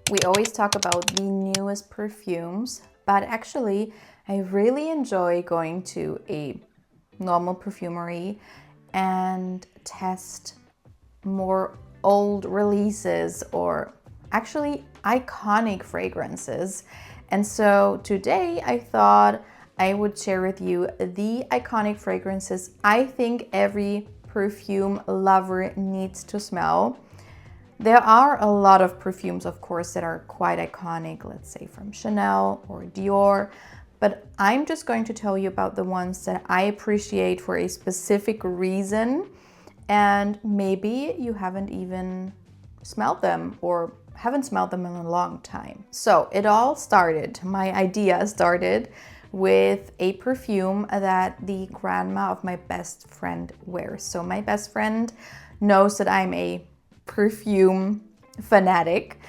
We always talk about the newest perfumes, but actually I really enjoy going to a normal perfumery and test more old releases or actually iconic fragrances. And so today I thought I would share with you the iconic fragrances I think every perfume lover needs to smell. There are a lot of perfumes, of course, that are quite iconic, let's say from Chanel or Dior, but I'm just going to tell you about the ones that I appreciate for a specific reason, and maybe you haven't even smelled them or haven't smelled them in a long time. So it all started, my idea started with a perfume that the grandma of my best friend wears. So my best friend knows that I'm a perfume fanatic,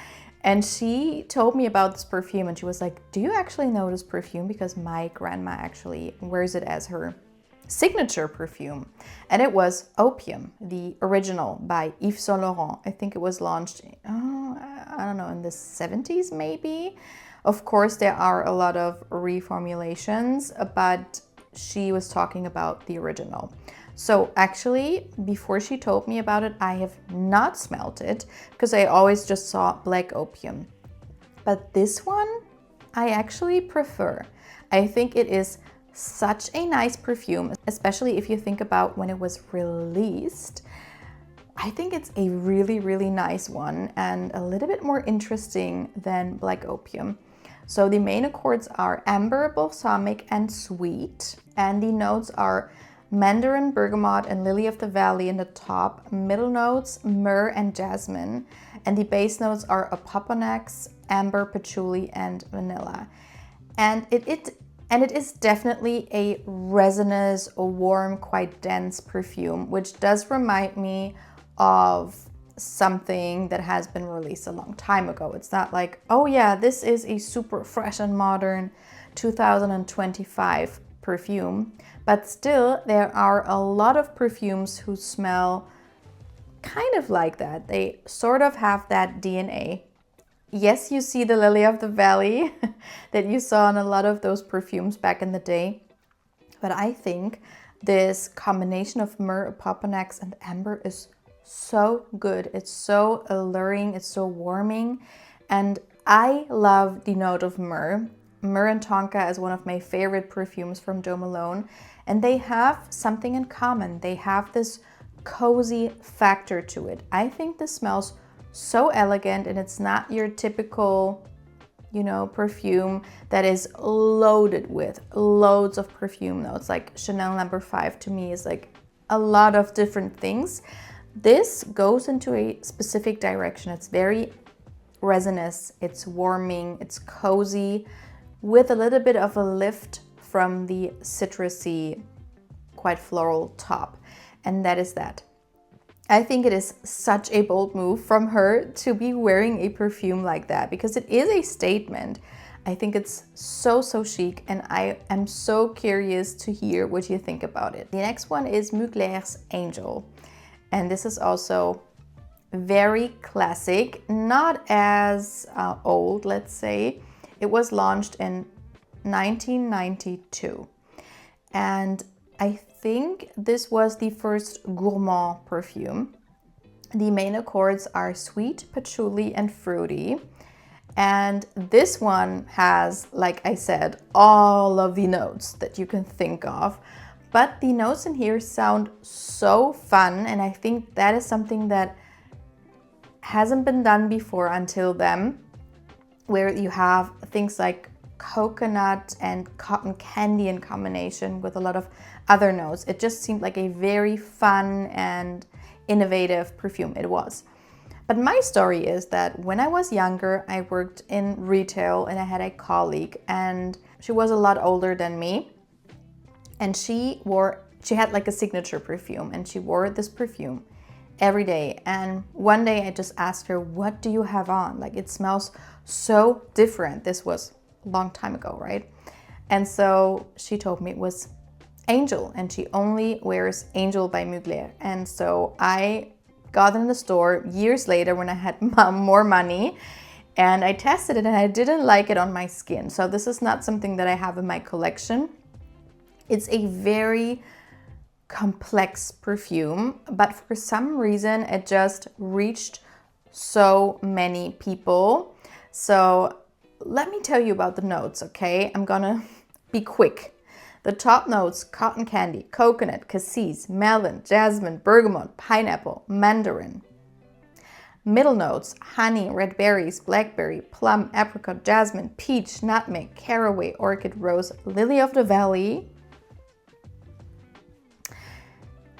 and she told me about this perfume and she was like, do you actually know this perfume? Because my grandma actually wears it as her signature perfume. And it was Opium, the original by Yves Saint Laurent. I think it was launched, I don't know, in the 70s maybe. Of course, there are a lot of reformulations, but she was talking about the original. So actually, before she told me about it, I have not smelled it because I always just saw black opium. But this one, I actually prefer. I think it is such a nice perfume, especially if you think about when it was released. I think it's a really, really nice one and a little bit more interesting than black opium. So the main accords are amber, balsamic, and sweet. And the notes are mandarin, bergamot, and lily of the valley in the top. Middle notes, myrrh and jasmine. And the base notes are opoponax, amber, patchouli, and vanilla. And it is definitely a resinous, warm, quite dense perfume, which does remind me of something that has been released a long time ago. It's not like, oh yeah, this is a super fresh and modern 2025 perfume, but still there are a lot of perfumes who smell kind of like that. They sort of have that DNA. Yes, you see the lily of the valley that you saw in a lot of those perfumes back in the day, but I think this combination of myrrh, opoponax, and amber is so good. It's so alluring, it's so warming, and I love the note of myrrh. Myrrh and tonka is one of my favorite perfumes from Jo Malone, and they have something in common. They have this cozy factor to it. I think this smells so elegant, and it's not your typical, perfume that is loaded with loads of perfume notes. Like Chanel No. 5 to me is like a lot of different things. This goes into a specific direction. It's very resinous, it's warming, it's cozy, with a little bit of a lift from the citrusy, quite floral top. And that is that. I think it is such a bold move from her to be wearing a perfume like that, because it is a statement. I think it's so chic, and I am so curious to hear what you think about it. The next one is Mugler's Angel. And this is also very classic, not as old, let's say. It was launched in 1992. And I think this was the first gourmand perfume. The main accords are sweet, patchouli, and fruity. And this one has, like I said, all of the notes that you can think of. But the notes in here sound so fun, and I think that is something that hasn't been done before until then, where you have things like coconut and cotton candy in combination with a lot of other notes. It just seemed like a very fun and innovative perfume. It was. But my story is that when I was younger, I worked in retail and I had a colleague, and she was a lot older than me. And she had like a signature perfume, and she wore this perfume every day. And one day I just asked her, what do you have on? Like, it smells so different. This was a long time ago, right? And so she told me it was Angel, and she only wears Angel by Mugler. And so I got in the store years later when I had more money, And I tested it and I didn't like it on my skin. So this is not something that I have in my collection. It's a very complex perfume, but for some reason it just reached so many people. So let me tell you about the notes, okay? I'm gonna be quick. The top notes: cotton candy, coconut, cassis, melon, jasmine, bergamot, pineapple, mandarin. Middle notes: honey, red berries, blackberry, plum, apricot, jasmine, peach, nutmeg, caraway, orchid, rose, lily of the valley.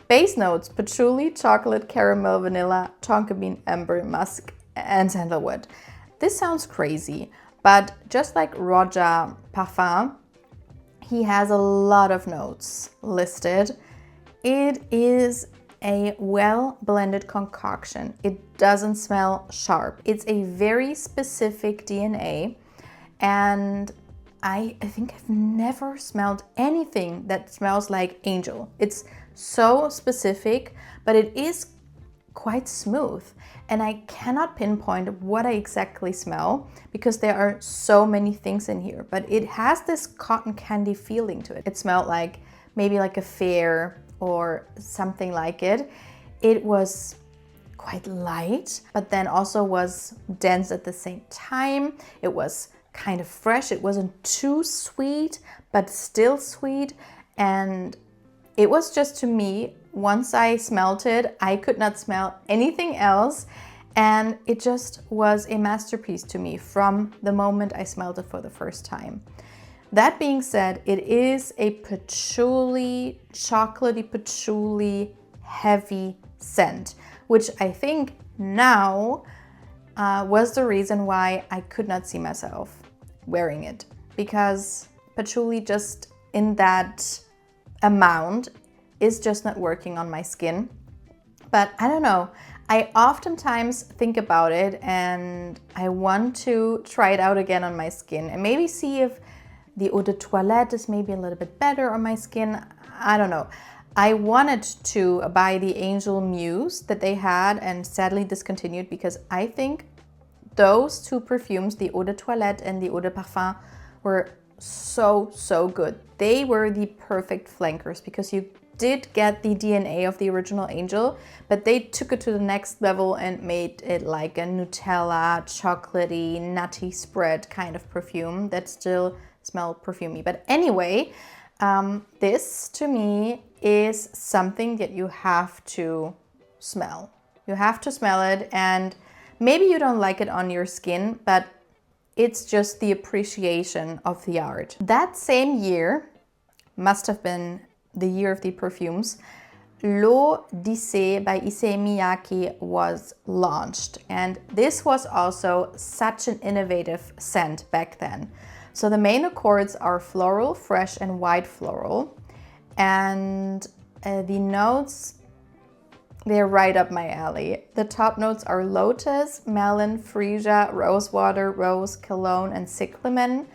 Base notes: patchouli, chocolate, caramel, vanilla, tonka bean, amber, musk, and sandalwood. This sounds crazy, but just like Roger Parfum, he has a lot of notes listed. It is a well-blended concoction. It doesn't smell sharp. It's a very specific DNA, and I think I've never smelled anything that smells like Angel. It's so specific, but it is quite smooth, and I cannot pinpoint what I exactly smell because there are so many things in here, but it has this cotton candy feeling to it. It smelled like maybe like a fair or something like it. It was quite light, but then also was dense at the same time. It was kind of fresh. It wasn't too sweet, but still sweet. And it was just, to me, once I smelled it, I could not smell anything else. And it just was a masterpiece to me from the moment I smelled it for the first time. That being said, it is a patchouli, chocolatey patchouli heavy scent, which I think now was the reason why I could not see myself wearing it, because patchouli just in that amount is just not working on my skin. But I don't know, I oftentimes think about it and I want to try it out again on my skin and maybe see if the eau de toilette is maybe a little bit better on my skin. I don't know. I wanted to buy the Angel Muse that they had and sadly discontinued, because I think those two perfumes, the eau de toilette and the eau de parfum, were so good. They were the perfect flankers because you did get the DNA of the original Angel, but they took it to the next level and made it like a Nutella, chocolatey, nutty spread kind of perfume that still smelled perfumey. But anyway, this to me is something that you have to smell. You have to smell it, and maybe you don't like it on your skin, but it's just the appreciation of the art. That same year, must have been the year of the perfumes, L'Eau d'Issey by Issey Miyake was launched. And this was also such an innovative scent back then. So the main accords are floral, fresh, and white floral. And the notes, they're right up my alley. The top notes are lotus, melon, freesia, rosewater, rose, cologne, and cyclamen.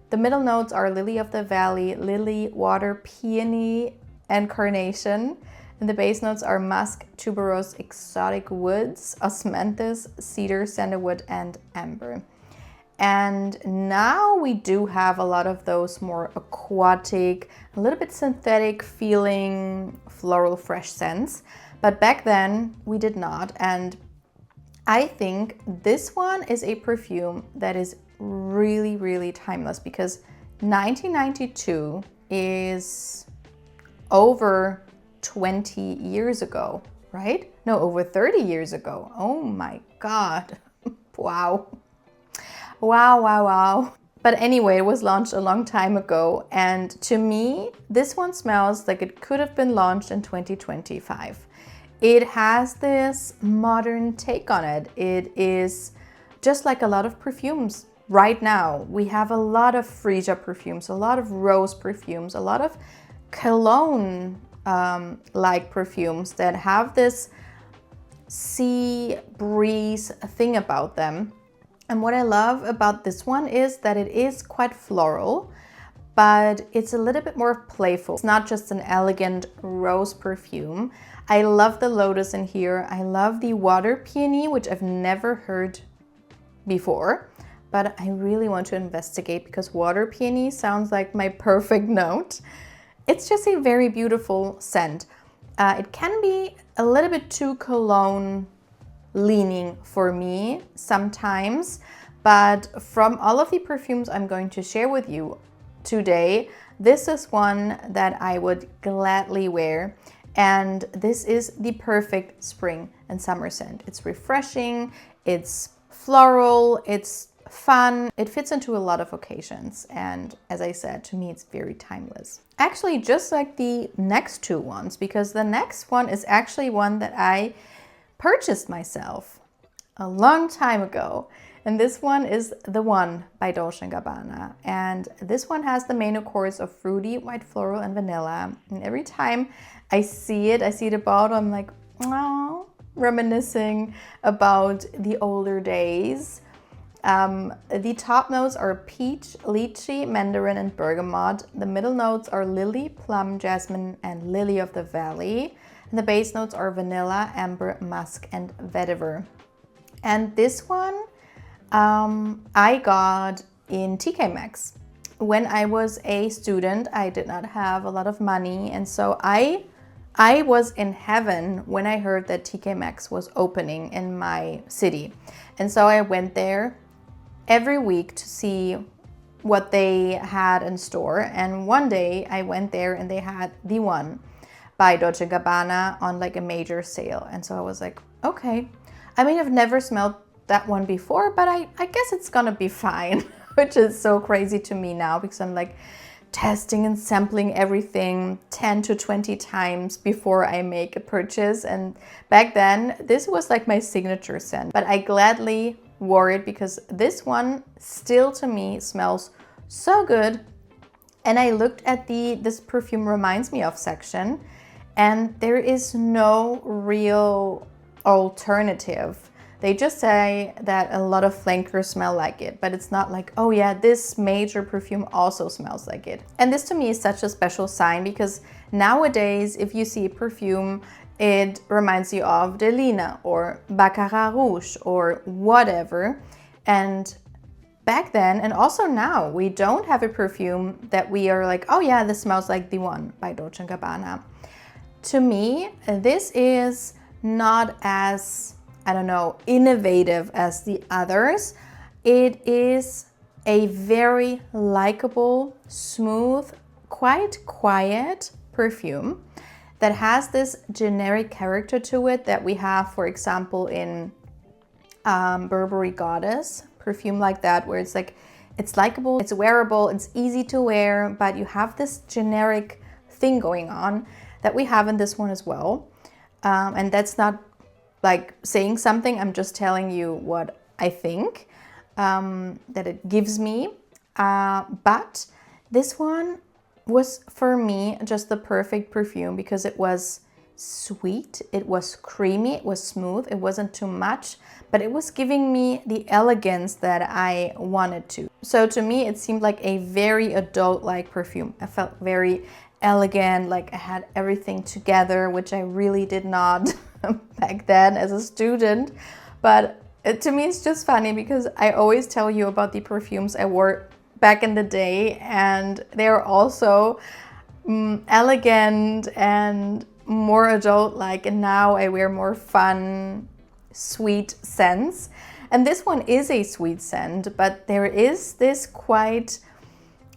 The middle notes are lily of the valley, lily, water, peony, and carnation. And the base notes are musk, tuberose, exotic woods, osmanthus, cedar, sandalwood, and amber. And now we do have a lot of those more aquatic, a little bit synthetic feeling floral fresh scents. But back then we did not. And I think this one is a perfume that is really timeless, because 1992 is over 20 years ago, right? No, over 30 years ago. Oh my God. Wow. Wow. But anyway, it was launched a long time ago. And to me, this one smells like it could have been launched in 2025. It has this modern take on it. It is just like a lot of perfumes right now. We have a lot of freesia perfumes, a lot of rose perfumes, a lot of cologne like perfumes that have this sea breeze thing about them. And what I love about this one is that it is quite floral, but it's a little bit more playful. It's not just an elegant rose perfume. I love the lotus in here. I love the water peony, which I've never heard before. but I really want to investigate because water peony sounds like my perfect note. It's just a very beautiful scent. It can be a little bit too cologne leaning for me sometimes, but from all of the perfumes I'm going to share with you today, this is one that I would gladly wear. And this is the perfect spring and summer scent. It's refreshing, it's floral, it's fun. It fits into a lot of occasions. And as I said, to me, it's very timeless. Actually, just like the next two ones, because the next one is actually one that I purchased myself a long time ago. And this one is The One by Dolce & Gabbana. And this one has the main accords of fruity, white floral, and vanilla. And every time I see it about, I'm like, oh, reminiscing about the older days. The top notes are peach, lychee, mandarin, and bergamot. The middle notes are lily, plum, jasmine, and lily of the valley. And the base notes are vanilla, amber, musk, and vetiver. And this one I got in TK Maxx. When I was a student, I did not have a lot of money, and so I was in heaven when I heard that TK Maxx was opening in my city. And so I went there every week to see what they had in store. And one day I went there and they had The One by Dolce & Gabbana on like a major sale. And so I was like, okay. I mean, I've never smelled that one before, but I guess it's gonna be fine, which is so crazy to me now because I'm like testing and sampling everything 10 to 20 times before I make a purchase. And back then, this was like my signature scent, but I gladly wore it because this one still to me smells so good. And I looked at this perfume reminds me of section, and there is no real alternative. They just say that a lot of flankers smell like it, but it's not like, oh yeah, this major perfume also smells like it. And this to me is such a special sign because nowadays, if you see a perfume, it reminds you of Delina or Baccarat Rouge or whatever. And back then, and also now, we don't have a perfume that we are like, oh yeah, this smells like The One by Dolce & Gabbana. To me, this is not as, I don't know, innovative as the others. It is a very likable, smooth, quite quiet perfume that has this generic character to it that we have, for example, in Burberry Goddess, perfume like that, where it's like, it's likable, it's wearable, it's easy to wear, but you have this generic thing going on that we have in this one as well. And that's not like saying something, I'm just telling you what I think that it gives me. But this one was for me just the perfect perfume because it was sweet, it was creamy, it was smooth, it wasn't too much, but it was giving me the elegance that I wanted to. So to me, it seemed like a very adult-like perfume. I felt very elegant, like I had everything together, which I really did not back then as a student. But to me, it's just funny because I always tell you about the perfumes I wore back in the day, and they're also elegant and more adult-like, and now I wear more fun, sweet scents. And this one is a sweet scent, but there is this quite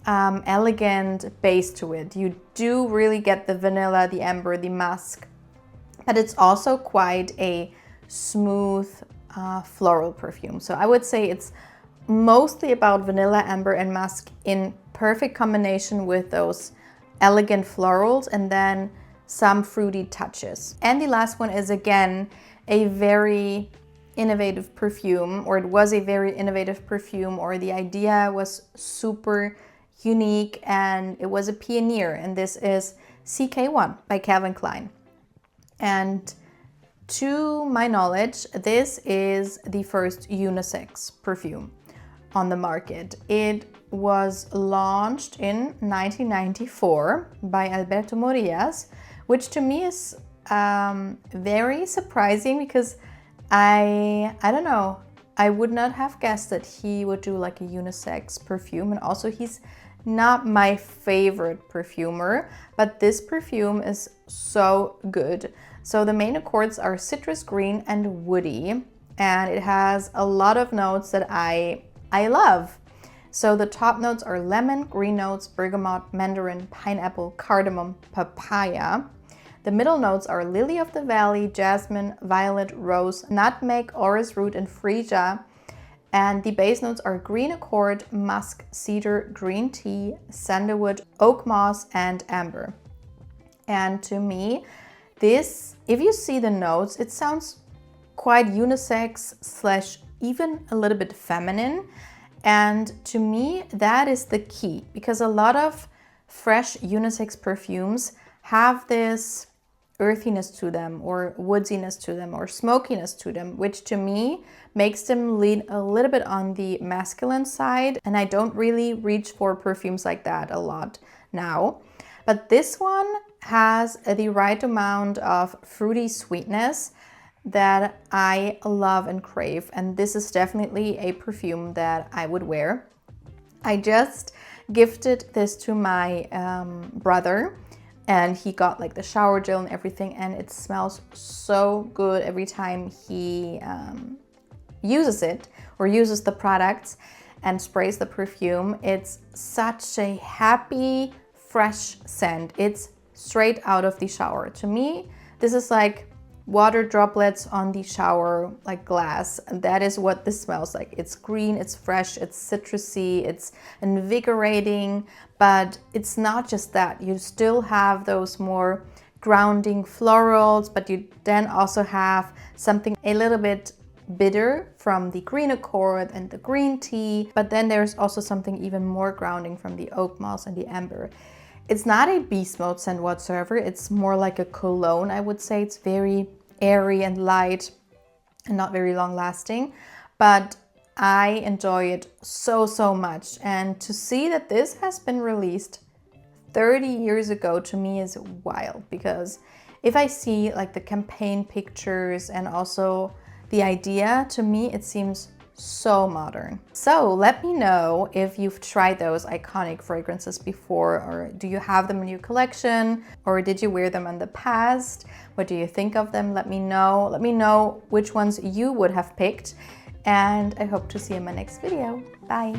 elegant base to it. You do really get the vanilla, the amber, the musk, but it's also quite a smooth floral perfume. So I would say it's mostly about vanilla, amber, and musk in perfect combination with those elegant florals and then some fruity touches. And the last one is again a very innovative perfume, or it was a very innovative perfume, or the idea was super unique and it was a pioneer, and this is CK1 by Calvin Klein. And to my knowledge, this is the first unisex perfume on the market. It was launched in 1994 by Alberto Morillas, which to me is very surprising because I don't know, I would not have guessed that he would do like a unisex perfume, and also he's not my favorite perfumer, but this perfume is so good. So the main accords are citrus, green, and woody, and it has a lot of notes that I love. So the top notes are lemon, green notes, bergamot, mandarin, pineapple, cardamom, papaya. The middle notes are lily of the valley, jasmine, violet, rose, nutmeg, orris root, and freesia. And the base notes are green accord, musk, cedar, green tea, sandalwood, oak moss, and amber. And to me, this, if you see the notes, it sounds quite unisex slash even a little bit feminine. And to me, that is the key, because a lot of fresh unisex perfumes have this earthiness to them, or woodiness to them, or smokiness to them, which to me makes them lean a little bit on the masculine side. And I don't really reach for perfumes like that a lot now. But this one has the right amount of fruity sweetness that I love and crave, and this is definitely a perfume that I would wear. I just gifted this to my brother, and he got like the shower gel and everything, and it smells so good every time he uses it or uses the products and sprays the perfume. It's such a happy, fresh scent. It's straight out of the shower. To me, this is like water droplets on the shower like glass, and that is what this smells like. It's green, it's fresh, it's citrusy, it's invigorating, but it's not just that. You still have those more grounding florals, but you then also have something a little bit bitter from the green accord and the green tea, but then there's also something even more grounding from the oak moss and the amber. It's not a beast mode scent whatsoever. It's more like a cologne, I would say. It's very airy and light and not very long lasting, but I enjoy it so, so much. And to see that this has been released 30 years ago to me is wild, because if I see like the campaign pictures and also the idea, to me it seems so modern. So let me know if you've tried those iconic fragrances before, or do you have them in your collection, or did you wear them in the past? What do you think of them? Let me know. Let me know which ones you would have picked, and I hope to see you in my next video. Bye.